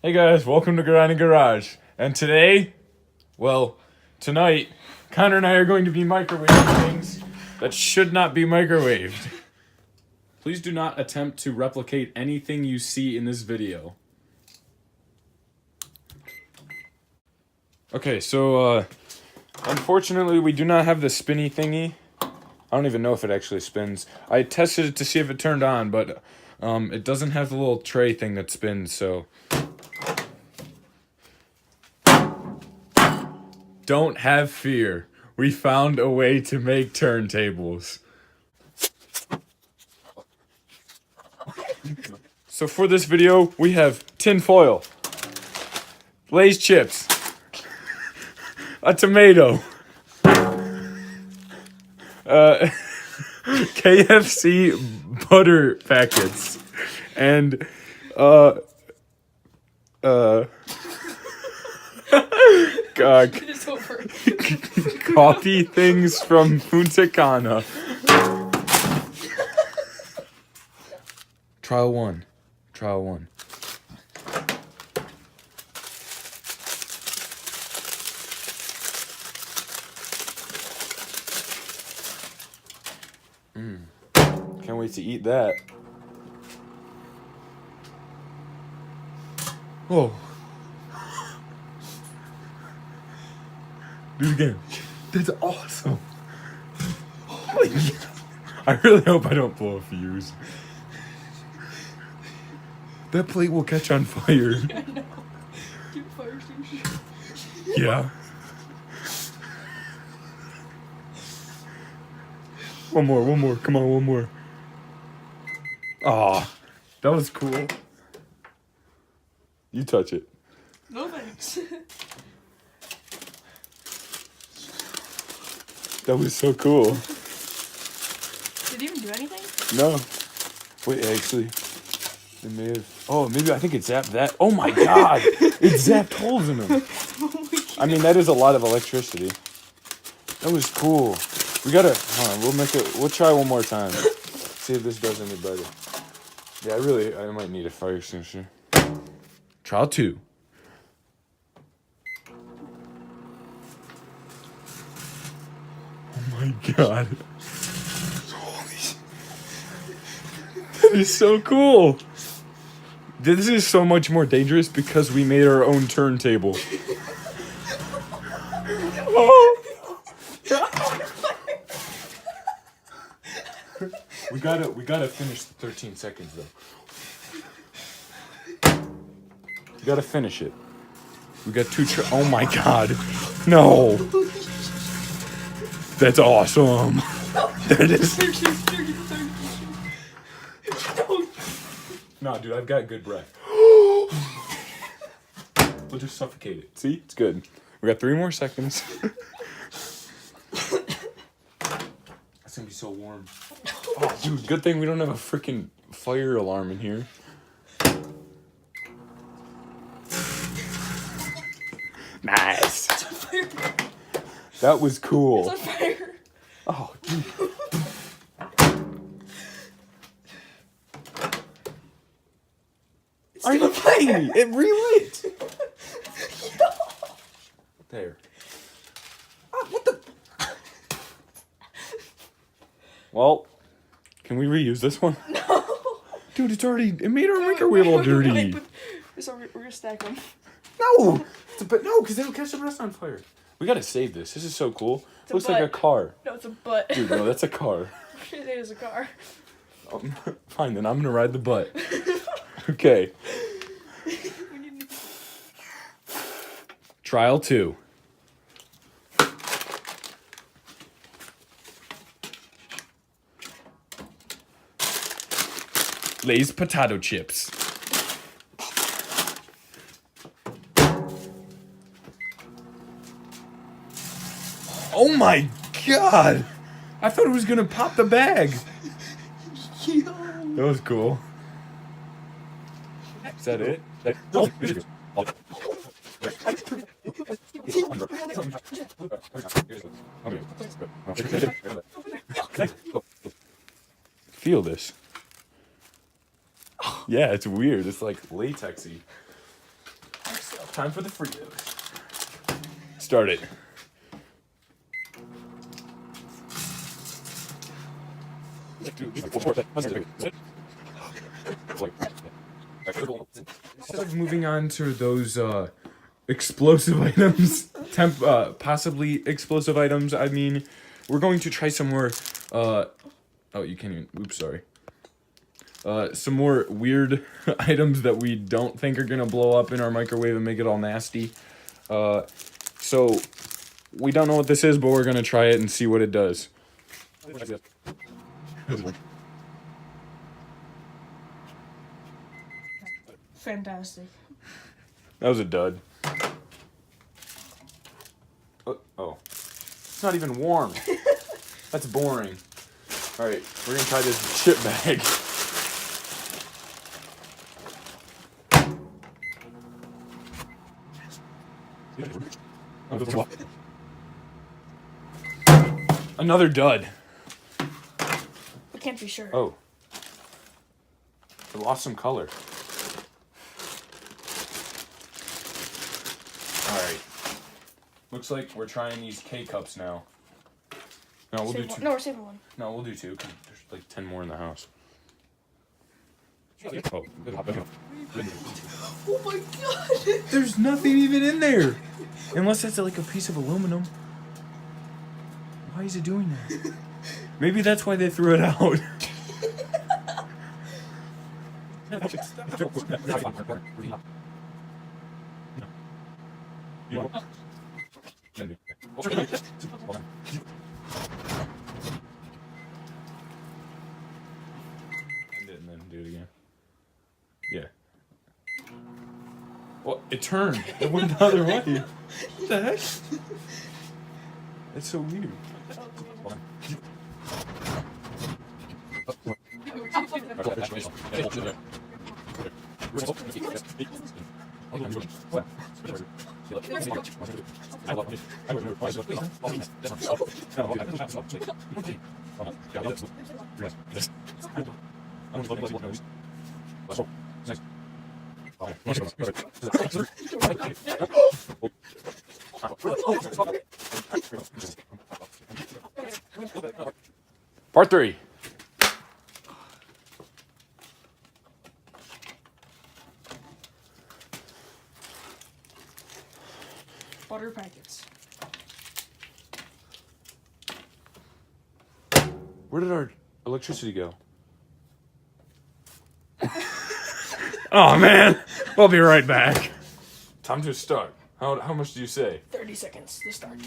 Hey guys, welcome to Grinding Garage. And today, tonight, Connor and I are going to be microwaving things that should not be microwaved. Please do not attempt to replicate anything you see in this video. Okay, so, unfortunately we do not have the spinny thingy. I don't even know if it actually spins. I tested it to see if it turned on, but it doesn't have the little tray thing that spins, so... Don't have fear. We found a way to make turntables. So for this video, we have tin foil, Lay's chips, a tomato, KFC butter packets, and coffee things from Punta Cana. Trial one. Can't wait to eat that. Oh. Do it again. That's awesome. Holy I really hope I don't blow a fuse. That plate will catch on fire. Yeah, I know. Do fire extinguisher. Yeah. One more. Come on, one more. Aw, that was cool. You touch it. No thanks. That was so cool. Did it even do anything? No. Wait, actually, it may have. Oh, maybe I think it zapped that. Oh my god! It zapped holes in them. I mean, that is a lot of electricity. That was cool. We gotta. Hold on. We'll try one more time. See if this does any better. Yeah, I might need a fire extinguisher. Trial 2. Oh my god. That is so cool. This is so much more dangerous because we made our own turntable. Oh. We gotta finish the 13 seconds though. We gotta finish it. We got oh my god. No. That's awesome. That is. No, dude, I've got good breath. We'll just suffocate it. See? It's good. We got 3 more seconds. It's gonna be so warm. Oh, dude, good thing we don't have a freaking fire alarm in here. Nice. It's on fire. That was cool. It's on fire. Oh, dude. Are you kidding me? It relit. There. What the? Well, can we reuse this one? No. Dude, it made our microwave all dirty. We're gonna stack them. No, because it'll catch the rest on fire. We gotta save this. This is so cool. It looks like a car. No, it's a butt. Dude, no, that's a car. It is a car. Fine, then I'm gonna ride the butt. Okay. Trial 2. Lay's potato chips. Oh my god! I thought it was gonna pop the bag. That was cool. Is that it? Feel this. Yeah, it's weird. It's like latexy. Time for the Fritos. Start it. Instead of moving on to those explosive items, possibly explosive items, I mean, we're going to try some more, oh, you can't even, oops, sorry. Some more weird items that we don't think are gonna blow up in our microwave and make it all nasty. So, we don't know what this is, but we're gonna try it and see what it does. Fantastic. That was a dud. Oh. It's not even warm. That's boring. Alright, we're gonna try this chip bag. Another dud. We can't be sure. Oh. It lost some color. Alright. Looks like we're trying these K-cups now. No, we'll do two. No, we're saving one. No, we'll do two. 'Cause there's like 10 more in the house. Oh. Oh my god! There's nothing even in there. Unless that's like a piece of aluminum. Why is it doing that? Maybe that's why they threw it out. And then do it again. Yeah. Well, it turned. It went the other way. What the heck? That's so weird. Part 3. Butter packets. Where did our electricity go? Oh man, we'll be right back. Time to start. How much do you say? 30 seconds to start.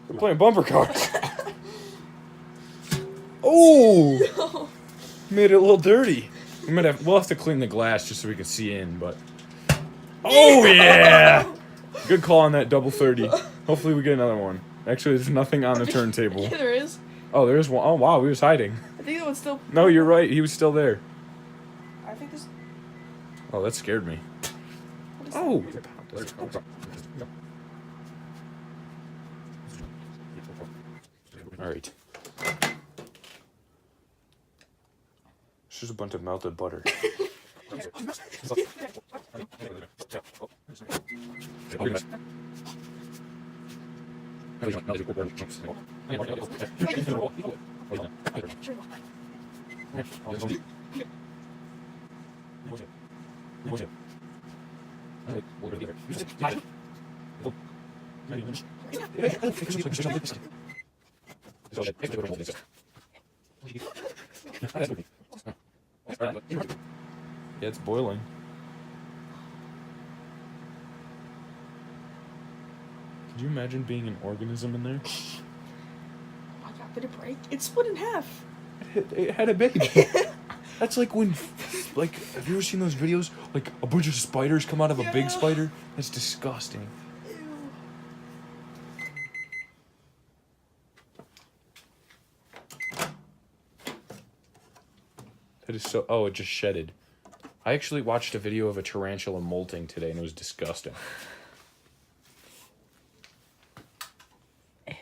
We're playing bumper cars. Oh! Made it a little dirty. We'll have to clean the glass just so we can see in, but. Oh yeah! Good call on that double 30. Hopefully we get another one. Actually, there's nothing on the turntable. Yeah, there is. Oh, there is one. Oh wow, he was hiding. I think that one's still. No, you're right. He was still there. I think this. Oh, that scared me. What is Oh. All right. It's just a bunch of melted butter. Yeah, it's boiling. Could you imagine being an organism in there? Oh my god, did it break? It split in half. It had a baby. That's like when, like, have you ever seen those videos? Like, a bunch of spiders come out of a big spider? That's disgusting. Ew. That is so. Oh, it just shedded. I actually watched a video of a tarantula molting today, and it was disgusting. Ew.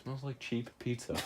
Smells like cheap pizza.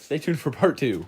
Stay tuned for part 2.